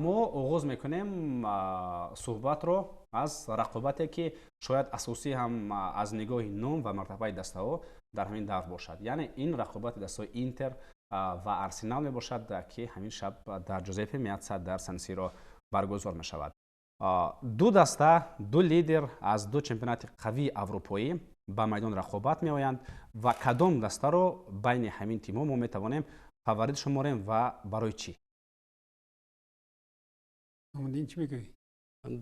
ما آغاز میکنیم صحبت رو از رقابتی که شاید اساسی هم از نگاه نام و مرتبه دسته ها در همین دور باشد. یعنی این رقابت دسته های اینتر و ارسنال می باشد که همین شب در جوزپه میاتسا در سن سیرو برگزار می شود. دو دسته، دو لیدر از دو چمپیونات قوی اروپایی به میدان رقابت می آیند و کدام دسته رو بین همین تیم ها ما می توانیم فاوریت شماریم و برای چی؟ این چی میگویی؟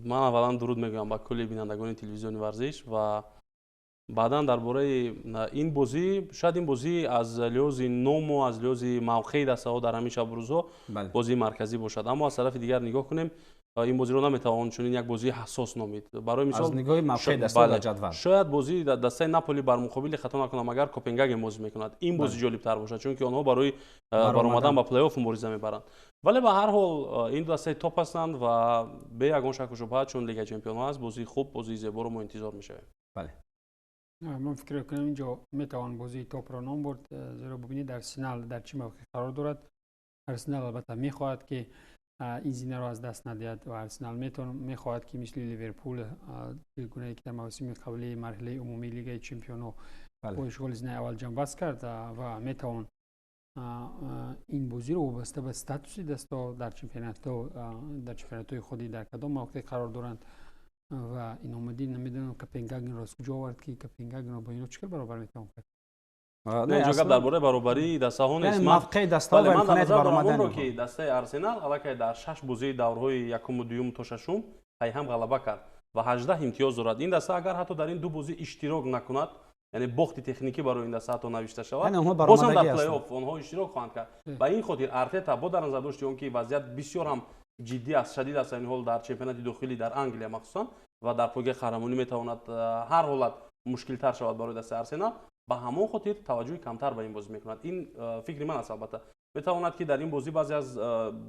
من اولا درود میگم با کلی بینندگان تلویزیون ورزش و بعدا درباره این بازی، شاید این بازی از لحاظ نام و از لحاظ موقع دسته ها در همین شب روزها بازی مرکزی باشد، اما از طرف دیگر نگاه کنیم این بازی رو نمیتوان چون یک بازی حساس نامید. برای مثال از نگاه موقع دسته در جدول شاید بازی دسته ناپولی بر مقابل خطا نکنم اگر کوپنهاگن بازی میکند این بازی جالب تر باشد چون که آنها برای برآمدن به پلی آف مبارزه میبرند. ولی به هر حال این دسته توپ هستند و به یگان شک و شبهه چون لیگ چمپیون ها است بازی خوب بازی زیبا رو ما انتظار میشویم. بله. من فکر کنم اینجا میتوان بازی توپ را نام برد، زیرا ببینید ارسنال در چه موقع قرار دارد. ارسنال البته میخواهد که این زینه را از دست ندهد و ارسنال میخواهد که مثل لیورپول گونه که در موسم قبلی مرحله عمومی لیگ چمپیون‌ها با اشغال زینه اول جام بست کرد و میتوان این بازی رو وابسته به استاتوس دستا در چمپیونات خودی در کدام موقع قرار دارند و این اومدی نمیدونم کوپنهاگن را از کجا آورد که کوپنهاگن را با اینو چیکار برابر میتوان کرد. نه اینجا درباره برابری دسته ها نیست. موقع دسته ها و امکانات برآمدن رو که دسته ارسنال الکی در 6 بازی دورهای یکم و دوم تا ششم هم غلبه کرد و 18 امتیاز دارد. این دسته اگر حتی در این دو بازی اشتراک نکند یعنی باخت تکنیکی برای این دسته تا نوشته شود باز هم در پلی آف آنها اشتراک خواهند کرد. و این خاطر ارتتا با در نظر داشت اون که وضعیت بسیار هم جدی است، شدید است این حال در چمپیونات داخلی در انگلیس مخصوصا و در پویه قهرمانی میتواند هر حالت مشکل تر شود برای دسته ارسنال. با همون خاطر توجه کمتر به این بازی میکند. این فکر من است. البته میتواند که در این بازی بعضی از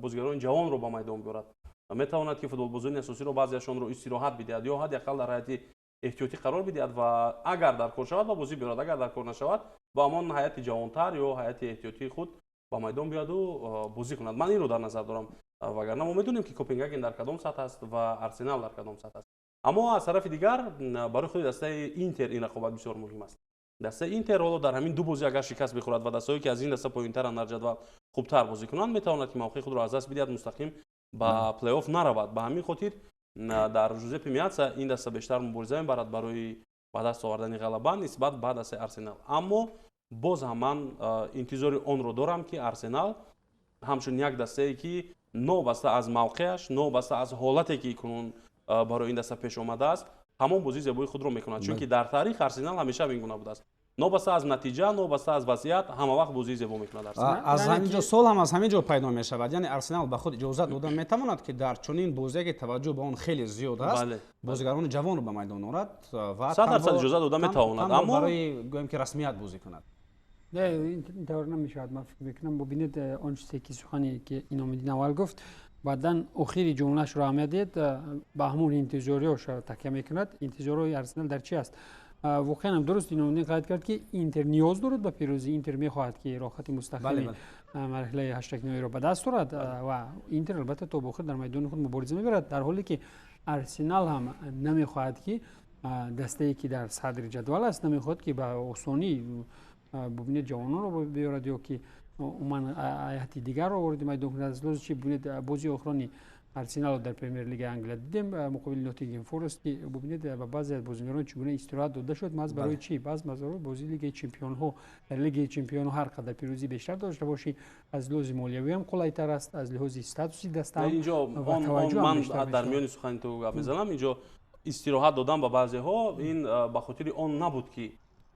بازیگران جوان رو با میدان بیارد، میتواند که فوتبال بازیکن اساسی رو بعضیشون رو استراحت بدهد یا حداقل در حالت احتیاطی قرار بدهد و اگر در کار شود با بازی بیارد، اگر در کار نشود با همان هیئت جوانتر یا هیئت احتیاطی خود با میدان بیاد و بازی کند. من این رو در نظر دارم، وگرنه ما میدونیم که کوپنهاگن در کدام سطح است و ارسنال در کدام سطح است. اما از طرف دیگر برای خود دسته اینتر این رقابت بسیار مهم است. دسته اینتر رو در همین دو بازی اگر شکست بخورد و دسته‌ای که از این دسته پایین‌تر در جدول خوبتر بازی کنند میتواند که موقع خود را از دست بدهد، مستقیم با پلی آف نرود. به همین خاطر در جوزپه میاتسا این دسته بیشتر مبارزه میبرد برای به دست آوردن غلبه نسبت به دسته ارسنال. اما باز هم من انتظار آن رو دارم که ارسنال همچون یک دسته‌ای که نوبسته از موقعش، نوبسته از حالتی که کنون برای این دسته پیش آمده است همون بازی زیبای خود رو میکند، چون که در تاریخ ارسنال همیشه این گونه بوده است، نوبسته از نتیجه، نوبسته از وضعیت، همه وقت بازی زیبا میکند ارسنال. از همینجا سوال هم از همینجا پیدا می شود، یعنی ارسنال به خود اجازه داده میتواند که در چنین بازی که توجه به اون خیلی زیاد است بازیگران جوان رو به میدان آورد و 100% اجازه داده میتواند، اما برای گویم که رسمیت بازی کند. نه این طور نمیشود. من فکر میکنم ببینید آن چیزی که سخنی که اینامدین اول گفت بعداً آخری جملهش رو اهمیت دید به همون انتظاریاش تکیه میکند. انتظارهای ارسنال در چی است؟ واقعا هم درست اینامدین قاید کرد که اینتر نیاز دارد به پیروزی. اینتر میخواهد که راحت مستقیم مرحله 8 نهایی را به دست آورد و اینتر البته تا بخیر در میدان خود مبارزه میبرد، در حالی که ارسنال هم نمیخواهد که دسته‌ای که در صدر جدول است نمیخواهد که به آسانی ببینید جوانان رو بیارد یا که من هیئت دیگر رو آورد میدان کنند. از لحاظ چی ببینید بازی آخرانی ارسنال در پرمیر لیگ انگلیس دیدیم مقابل ناتینگهام فورست که ببینید به بعضی از بازیکنان چگونه استراحت داده شد. ماز برای چی؟ باز بازی لیگ چمپیون ها در لیگ چمپیون ها هر قدر پیروزی بیشتر داشته باشی از لحاظ مالیوی هم قلایتر است، از لحاظ استاتوسی دست هم اینجا من در میان سخن تو گپ میزنم. اینجا استراحت دادن به بعضی ها این به خاطر آن نبود که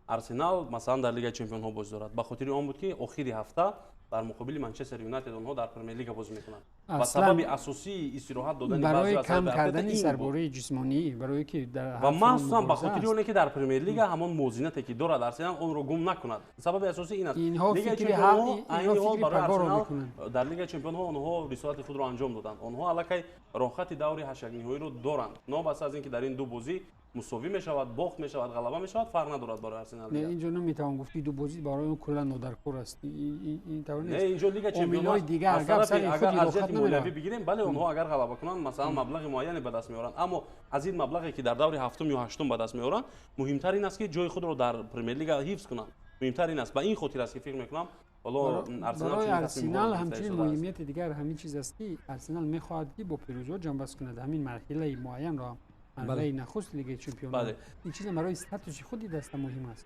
ارسنال مثلا در لیگ چمپیون ها بازی دارد، به خاطر آن بود که آخری هفته در مقابل منچستر یونایتد آنها در پرمیر لیگ بازی میکنند و سبب اساسی استراحت دادن برای کم کردن سرباری جسمانی برای که در و مخصوصا به خاطر اونه که در پرمیر لیگ همون موزینتی که دارد ارسنال اون رو گم نکند. سبب اساسی این است لیگ چمپیون ها برای ارسنال در لیگ چمپیون ها اونها رسالت خود رو انجام دادند. آنها الکی راحت دوری 8 نهایی رو دارند، نوبسته از اینکه در این دو بازی مساوی می شود، باخت می شود، غلبه می شود، فرق ندارد برای ارسنال. نه اینجا نمیتوان گفت دو بازی برای اون کلا نودرکور است. این طور نیست. نه اینجا لیگ چمپیون ها دیگه اگر خود راحت مولوی بگیریم بله اونها اگر غلبه کنن مثلا مبلغ معینی به دست میارن، اما از این مبلغی که در دور هفتم یا هشتم به دست میارن مهمتر این است که جای خود رو در پرمیر لیگ حفظ کنن. مهمتر این است. به این خاطر است که فکر میکنم حالا برای ارسنال همچنین مهمیت دیگر همین چیز است که ارسنال میخواهد که با پیروزی جنبش کند همین مرحله معین را، مرحله نخست لیگ چمپیونان. این چیز برای استاتوس خودی دست مهم است.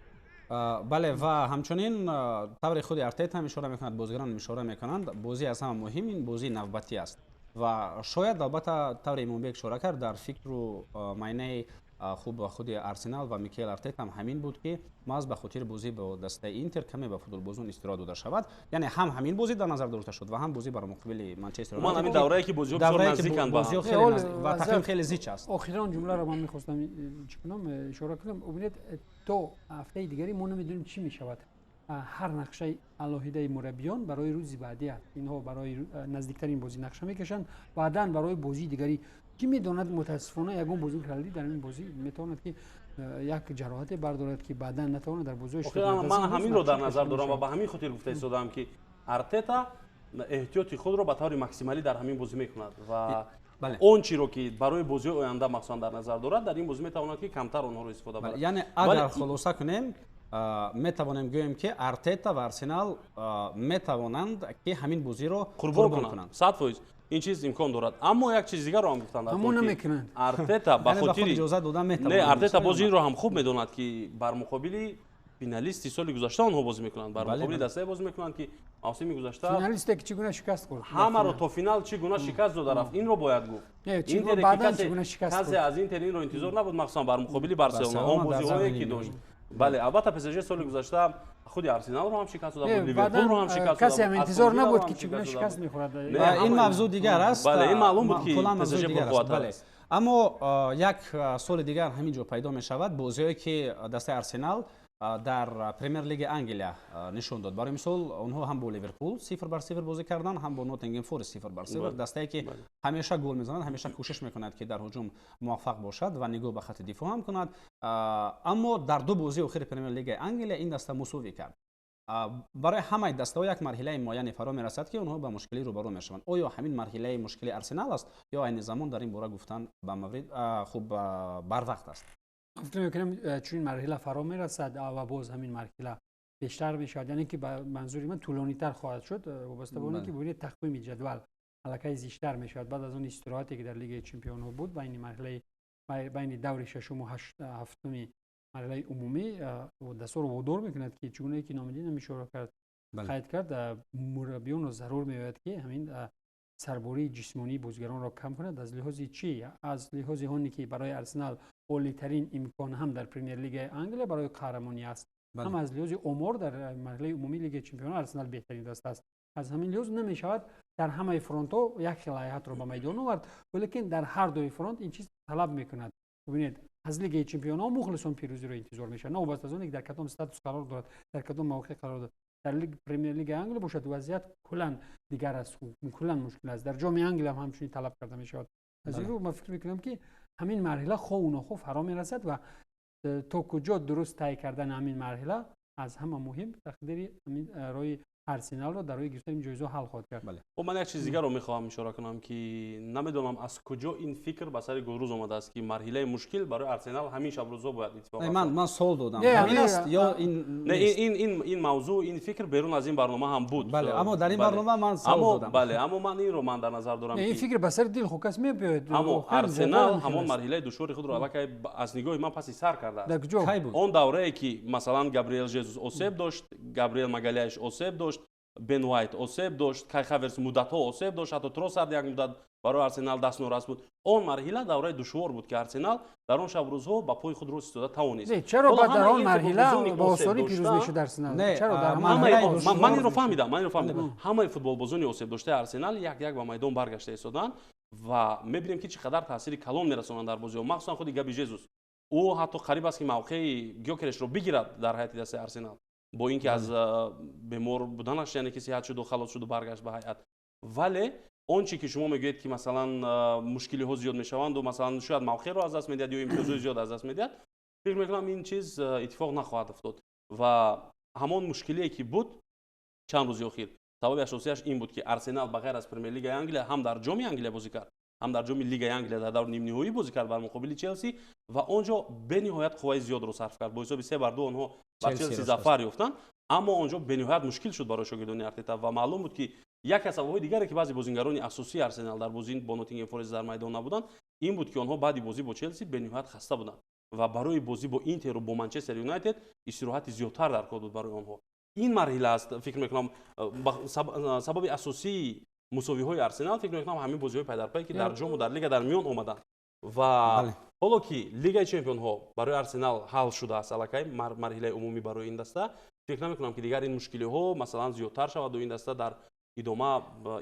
بله و همچنین طور خود ارتتا هم اشاره میکند، بازیگران اشاره میکنند بازی از همه مهم این بازی نوبتی است و شاید البته طور ایمونبی اشاره کرد در فکر و معنی خوب خود ارسنال و میکل ارتتا هم همین بود که ماز به خاطر بازی با دسته اینتر کمی به فوتبال بازون استراحت داده شود، یعنی هم همین بازی در نظر گرفته شد و هم بازی برای مقابل منچستر یونایتد. همین دوره‌ای که بازی‌ها بسیار نزدیکند به هم و تقریبا خیلی زیچ است. آخرین جمله رو من می‌خواستم چکنم اشاره کنم. ببینید تو هفته دیگری ما نمی‌دونیم چی می‌شود. هر نقشه علاهیده مربیان برای روز بعدی است. اینها برای نزدیکترین بازی نقشه می‌کشند، بعداً برای بازی دیگری کی می‌داند متأسفانه یگان بازی کردی در این بازی می‌تواند که یک جراحت بردارد که بعداً نتواند در بازی اشتراک. من همین رو در نظر دارم و به همین خاطر گفته ایستادم که ارتتا احتیاطی خود رو به طور ماکسیمالی در همین بازی می‌کند و اون چی رو که برای بازی آینده مخصوصاً در نظر دارد در این بازی می‌تواند که کمتر اونها رو استفاده برد. یعنی اگر خلاصه کنیم می‌توانیم گوییم که ارتتا و ارسنال می‌توانند که همین بازی رو قربان کنند. 100% این چیز امکان دارد. اما یک چیز دیگر رو هم گفتند همون نمیکنند. ارتتا به خاطر اجازه دادن میتونه. نه ارتتا بازی رو هم خوب میدوند که بر مقابل فینالیستی سال گذشته آنها بازی میکنند، بر مقابل دسته بازی میکنند که موسم گذشته فینالیستی که چگونه شکست خورد، همه رو تا فینال چگونه شکست داده رفت. این رو باید گفت. این بعداً چگونه شکست کسی از این ترین رو انتظار نبود مخصوصا بر مقابل بارسلونا اون بازی‌هایی که داشت. بله البته پی اس جی سال گذشته خود ارسنال رو هم شکست داده بود، لیورپول رو هم شکست داده بود. کسی هم انتظار نبود که چگونه شکست می‌خورد. این موضوع دیگر است. بله این معلوم بود که پی اس جی پرقوت‌تر است. اما یک سال دیگر همینجا پیدا می شود بازی‌هایی که دسته ارسنال در پرمیر لیگ انگلیا نشون داد. برای مثال اونها هم با لیورپول 0-0 بازی کردن، هم با نوتینگهام فورست 0-0. دسته‌ای که همیشه گل میزنند، همیشه کوشش میکند که در هجوم موفق باشد و نگاه به خط دفاع هم کند. اما در دو بازی اخیر پرمیر لیگ انگلیا این دسته مساوی کرد. برای همه دسته یک مرحله معینی فرا میرسد که اونها با مشکلی روبرو میشوند. آیا همین مرحله مشکلی ارسنال است یا این زمان در این باره گفتن به مورد خوب بر وقت است؟ فکر میکنم چون این مرحله فرا میرسد و باز همین مرحله بیشتر میشود، یعنی که منظوری من طولانی تر خواهد شد وابسته به اون که ببینید تقویم جدول الکی زیشتر میشود بعد از اون استراحتی که در لیگ چمپیون‌ها بود بین مرحله بین دور ششم و هفتم مرحله عمومی و دستور وادار میکند که چگونه که نامدی نمیشه کرد قید کرد مربیان رو ضرور میاد که همین سرباری جسمانی بازیگران را کم کند. از لحاظ چی؟ از لحاظ هونی که برای ارسنال عالی ترین امکان هم در پرمیر لیگ انگلیس برای قهرمانی است، هم از لحاظ عمر در مرحله عمومی لیگ چمپیونان ارسنال بهترین دسته است. از همین لحاظ نمیشود در همه فرانت ها یک صلاحیت رو به میدان آورد، ولیکن در هر دو فرانت این چیز طلب میکند. ببینید از لیگ چمپیونان مخلصان پیروزی رو انتظار میشه، نه وابسته از اون که در کدام استاتوس قرار دارد، در کدام موقع قرار دارد. در لیگ پرمیر لیگ انگلیس باشد وضعیت کلا دیگر است، کلا مشکل است. در جام انگلیس هم همچنین طلب کرده میشود. از این رو من فکر میکنم که همین مرحله خوب فرا میرسد و تا کجا درست طی کردن همین مرحله از همه مهم تقدیر همین روی ارسنال رو در روی گرفتن این جایزه حل خواهد کرد. بله. من یک چیز دیگر رو میخواهم اشاره کنم که نمیدونم از کجا این فکر به سر گروز اومده است که مرحله مشکل برای ارسنال همین شب روزا باید اتفاق بیفته. من سوال دادم همین است یا این نه این موضوع این فکر بیرون از این برنامه هم بود. بله اما در این برنامه من سوال دادم. بله اما من این رو در نظر دارم این فکر به سر دل خوب کس میاد. اما ارسنال همون مرحله دشوار خود رو الکی از نگاه من پس سر کرده است. اون دوره ای که مثلا گابریل ژزوس اوسیب داشت، گابریل ماگالیاش اوسیب داشت، بن وایت اوسیب داشت، کای هاورتز مدت‌ها اوسیب داشت، حتی تروسارد یک مدت برای ارسنال دست نوراست بود. اون مرحله دوره دشوار بود که ارسنال در اون شب روزها با پای خود رو استفاده توانست. چرا بعد در اون مرحله با آسانی پیروز میشد ارسنال؟ چرا در من این رو فهمیدم. همه فوتبال بازونی اوسیب داشته ارسنال یک به میدان برگشته ایستادن و می‌بینیم که چقدر تاثیر کلان میرسونن در بازی و مخصوصا خود گابی ژزوس. او حتی قریب است که موقع گیوکرش رو بگیرد در هیئت دست ارسنال. با اینکه از بیمار بودنش یعنی که صحت شد و خلاص شد و برگشت به هیئت، ولی اون چی که شما میگید که مثلا مشکلی ها زیاد میشوند و مثلا شاید موقع رو از دست میدهد یا امتیاز زیاد از دست میدهد، فکر میکنم این چیز اتفاق نخواهد افتاد و همون مشکلی که بود چند روز اخیر сабаби асосияш ин буд ки Арсенал ба ғайр аз Премер Лигаи Англия ҳам дар ҷоми Англия бозӣ кард, ҳам дар ҷоми Лигаи Англия дар даври нимниҳоӣ бозӣ кард бар муқобили Челси ва онҷо бениҳоят қувваи зиёдро сарф кард. Бо ҳисоби 3-2 онҳо бар Челси зафар ёфтанд, аммо онҷо бениҳоят мушкил шуд барои шогирдони Артета ва маълум буд ки яке аз сабабҳои дигаре ки баъзе бозингарони асосии Арсенал дар бозӣ бо Ноттингем Форест дар майдон набуданд, ин буд ки онҳо баъди бозӣ бо Челси бениҳоят хаста буданд ва барои бозӣ бо Интеру бо Манчестер Юнайтед истироҳати зиёдтар дар кор буд барои онҳо. ин марҳила аст фикр мекунам сабаби асосии мусовиҳои Арсенал фикр мекунам ҳамин бозиҳои пайдарпай ки дар ҷому дар лига дар миён омаданд ва ҳоло ки Лигаи Чемпионҳо барои Арсенал ҳал шудааст аллакай марҳилаи умумӣ барои ин даста, фикр намекунам ки дигар ин мушкилиҳо масалан зиёдтар шавад ва ин даста дар идома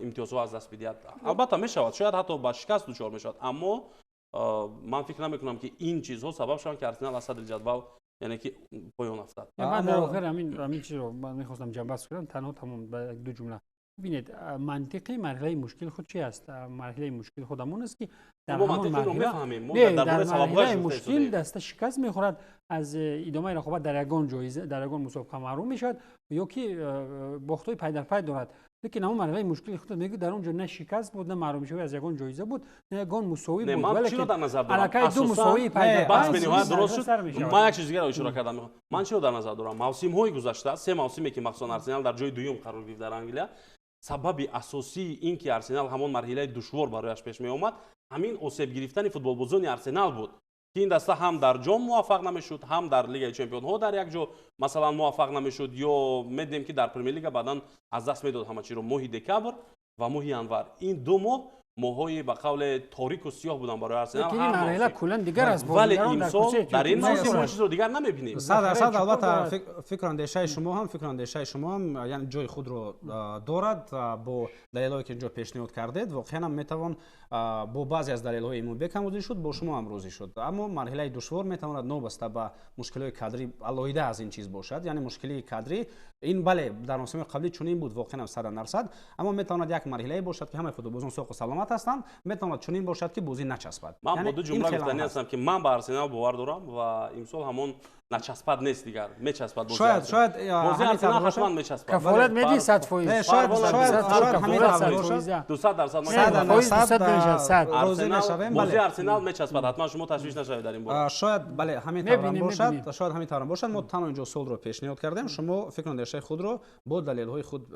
имтиёзҳо аз даст бидиҳад. Албатта мешавад, шояд ҳатто ба шикаст дучор мешавад, аммо ман фикр намекунам ки ин чизҳо сабаб шаванд ки Арсенал аз садри ҷадвал яъне ки поён афтад. من در آخر همین چیز رو من می‌خواستم جنبش کنم تنها تمام به دو جمله. ببینید منطقی مرحله مشکل خود چی است؟ مرحله مشکل خودمون است که در همون مرحله مشکل دست شکست می‌خورد از ادامه رقابت در یگان جایزه در یگان مسابقه محروم می‌شود یا که باخت‌های پای در پای دارد. لیکن همون مرحله مشکل خود میگه در اونجا نه شکست بود نه محروم شوی از یگان جایزه بود نه یگان مساوی بود ولی که علاقه دو مساوی پای بس بنیاد درست شد. من یک چیز دیگه رو اشاره کردم میخوام من چی رو در نظر دارم موسم‌های گذشته سه موسمی که مخصوصا ارسنال در جای دوم قرار گرفت در انگلیس سبب اساسی این که ارسنال همون مرحله دشوار برایش پیش می اومد همین اسیب گرفتن فوتبالبازان ارسنال بود که این دسته هم در جام موفق نمیشد هم در لیگ چمپیون‌ها در یک جا مثلا موفق نمیشد یا میدیم که در پرمیر لیگ بعداً از دست میداد همه چی رو ماه دکامبر و ماه ینور این دو ماه ماهایی به قول تاریک و سیاه بودن برای ارسنال این مرحله کلا دیگر است ولی امسال در این موسم چیز رو دیگر نمیبینیم 100% البته فکر اندیشه شما هم یعنی جای خود رو دارد با دلایلی که اینجا پیشنهاد کردید واقعا هم میتوان با بعضی از دلایل های ایمون بکموزی شد با شما هم روزی شد اما مرحله دشوار میتواند نوبسته به مشکلات کادری علاوه از این چیز باشد یعنی مشکلی کادری این بله در موسم قبلی چنین بود واقعا 100% اما میتواند یک مرحله باشد که همه فوتبالبازان سوق و سلامت هستند میتواند چنین باشد که بازی نچسبد من با دو جمله گفتنی هستم که من به ارسنال باور دارم و امسال همون نچسبد نیست دیگر میچسبد بازی شاید بازی ارسنال حتما میچسبد کفالت میدی 100% شاید همین 200% روزی نشویم بازی ارسنال میچسبد حتما شما تشویش نشوید در این باره شاید بله همین طور باشد شاید همین طور باشد ما تمام اینجا سول رو پیشنهاد کردیم شما فکر اندیشه خود رو با دلیل های خود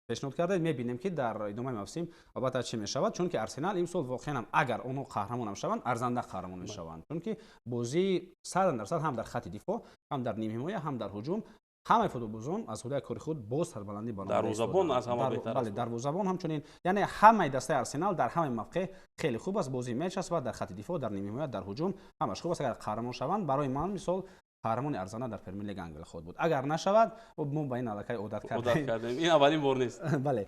پیشنهاد کردید میبینیم که در ادامه موسم البته چی میشود چون که ارسنال امسال واقعا اگر اونها قهرمان هم شوند ارزنده قهرمان میشوند چون که بازی 100% هم در خط دفاع هم در نیم حمایه هم در هجوم همه فوتبالبازان از حدود کار خود با سربلندی بالاتر دروازه‌بان از همه بهتر است دروازه‌بان همچنین یعنی همه دسته ارسنال در همه موقع خیلی خوب است بازی میچسبد در خط دفاع در نیم حمایه در هجوم همش خوب است اگر قهرمان شوند برای من مثال قهرمان ارزنده در پرمیر لیگ انگلیس خود بود اگر نشود ما با این علاقه عادت کردیم این اولین بار نیست بله